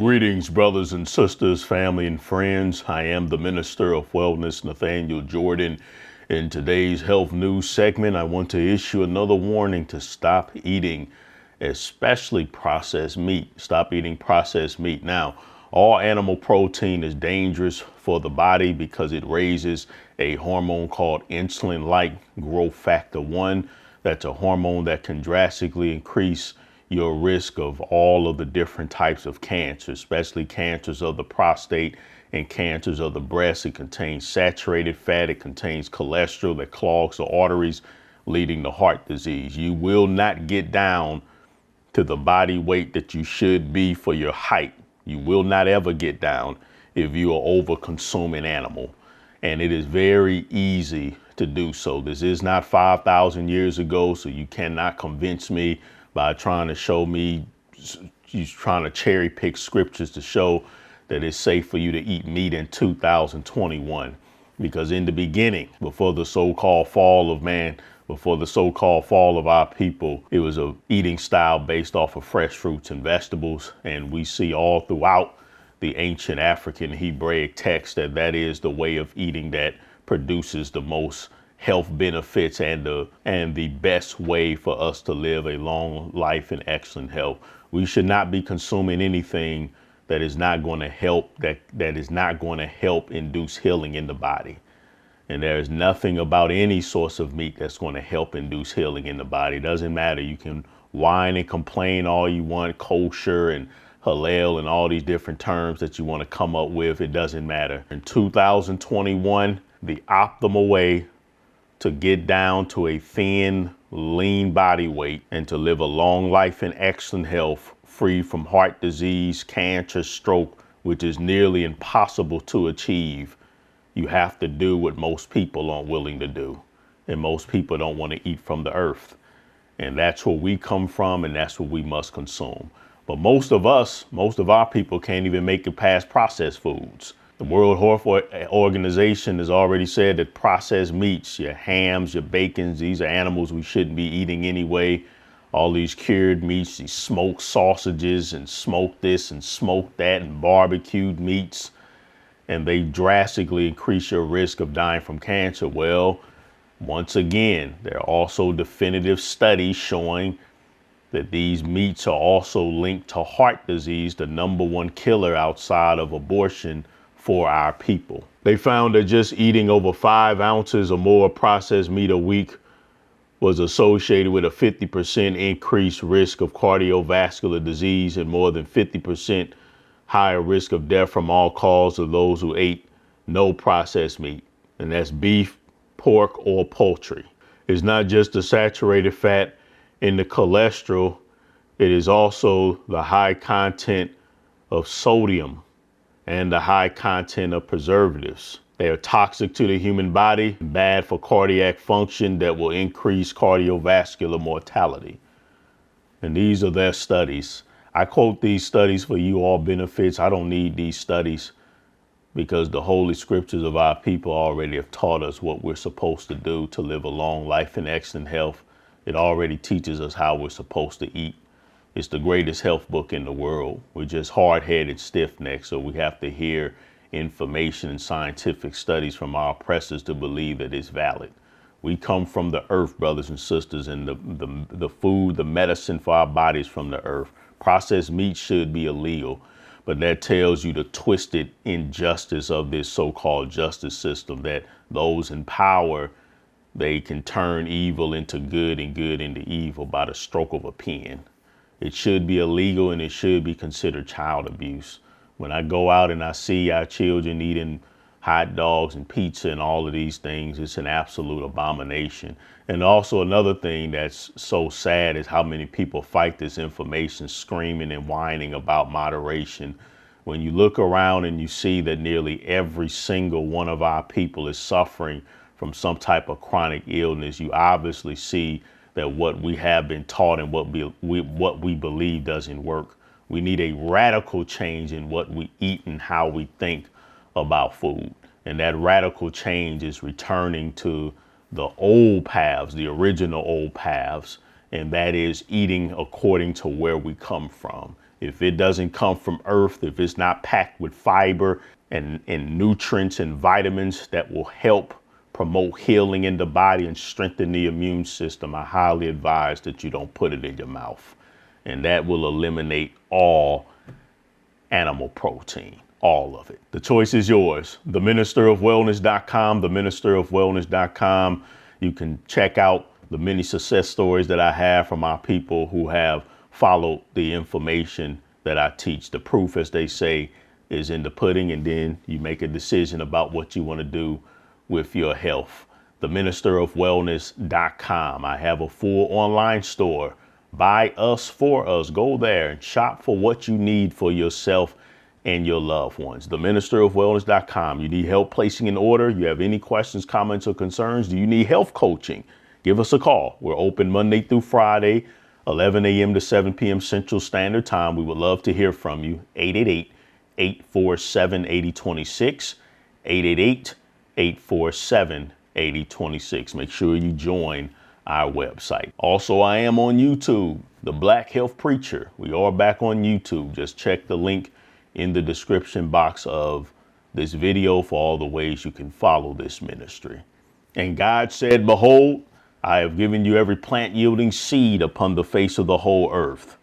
Greetings, brothers and sisters, family and friends. I am the Minister of Wellness, Nathaniel Jordan. In today's health news segment, I want to issue another warning to stop eating, especially processed meat. Stop eating processed meat. Now, all animal protein is dangerous for the body because it raises a hormone called insulin-like growth factor 1. That's a hormone that can drastically increase your risk of all of the different types of cancer, especially cancers of the prostate and cancers of the breast. It contains saturated fat. It contains cholesterol that clogs the arteries, leading to heart disease. You will not get down to the body weight that you should be for your height. You will not ever get down if you are over consuming animal. And it is very easy to do so. This is not 5,000 years ago, so you cannot convince me by trying to show me, he's trying to cherry pick scriptures to show that it's safe for you to eat meat in 2021. Because in the beginning, before the so-called fall of man, before the so-called fall of our people, it was a eating style based off of fresh fruits and vegetables. And we see all throughout the ancient African Hebraic text that is the way of eating that produces the most health benefits and the best way for us to live a long life in excellent health. We should not be consuming anything that is not going to help, that is not going to help induce healing in the body. And there is nothing about any source of meat that's going to help induce healing in the body. It doesn't matter. You can whine and complain all you want, kosher and halal and all these different terms that you want to come up with. It doesn't matter. In 2021, the optimal way to get down to a thin, lean body weight and to live a long life in excellent health, free from heart disease, cancer, stroke, which is nearly impossible to achieve, you have to do what most people aren't willing to do. And most people don't want to eat from the earth. And that's where we come from, and that's what we must consume. But most of our people can't even make it past processed foods. The World Health Organization has already said that processed meats, your hams, your bacons, these are animals we shouldn't be eating anyway. All these cured meats, these smoked sausages and smoked this and smoked that and barbecued meats, and they drastically increase your risk of dying from cancer. Well, once again, there are also definitive studies showing that these meats are also linked to heart disease, the #1 killer outside of abortion for our people. They found that just eating over 5 ounces or more processed meat a week was associated with a 50% increased risk of cardiovascular disease and more than 50% higher risk of death from all cause of those who ate no processed meat. And that's beef, pork, or poultry. It's not just the saturated fat in the cholesterol. It is also the high content of sodium and the high content of preservatives. They are toxic to the human body, bad for cardiac function, that will increase cardiovascular mortality. And these are their studies. I quote these studies for you all benefits. I don't need these studies because the holy scriptures of our people already have taught us what we're supposed to do to live a long life in excellent health. It already teaches us how we're supposed to eat. It's the greatest health book in the world. We're just hard-headed, stiff-necked, so we have to hear information and scientific studies from our oppressors to believe that it's valid. We come from the earth, brothers and sisters, and the food, the medicine for our bodies from the earth. Processed meat should be illegal, but that tells you the twisted injustice of this so-called justice system, that those in power, they can turn evil into good and good into evil by the stroke of a pen. It should be illegal, and it should be considered child abuse. When I go out and I see our children eating hot dogs and pizza and all of these things, it's an absolute abomination. And also another thing that's so sad is how many people fight this information, screaming and whining about moderation. When you look around and you see that nearly every single one of our people is suffering from some type of chronic illness, you obviously see that what we have been taught and what we believe doesn't work. We need a radical change in what we eat and how we think about food. And that radical change is returning to the old paths, the original old paths, and that is eating according to where we come from. If it doesn't come from earth, if it's not packed with fiber and nutrients and vitamins that will help promote healing in the body and strengthen the immune system, I highly advise that you don't put it in your mouth. And that will eliminate all animal protein, all of it. The choice is yours. TheMinisterOfWellness.com, TheMinisterOfWellness.com. You can check out the many success stories that I have from our people who have followed the information that I teach. The proof, as they say, is in the pudding, and then you make a decision about what you want to do with your health. TheMinisterOfWellness.com. I have a full online store. Buy us for us. Go there and shop for what you need for yourself and your loved ones. TheMinisterOfWellness.com. You need help placing an order? You have any questions, comments, or concerns? Do you need health coaching? Give us a call. We're open Monday through Friday, 11 a.m. to 7 p.m. Central Standard Time. We would love to hear from you. 888-847-8026. 888-847-8026. Make sure you join our website. Also, I am on YouTube, The Black Health Preacher. We are back on YouTube. Just check the link in the description box of this video for all the ways you can follow this ministry. And God said, behold, I have given you every plant yielding seed upon the face of the whole earth,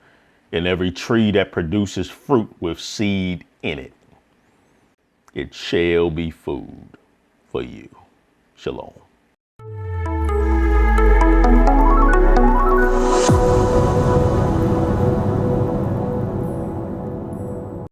and every tree that produces fruit with seed in it. It shall be food for you. Shalom.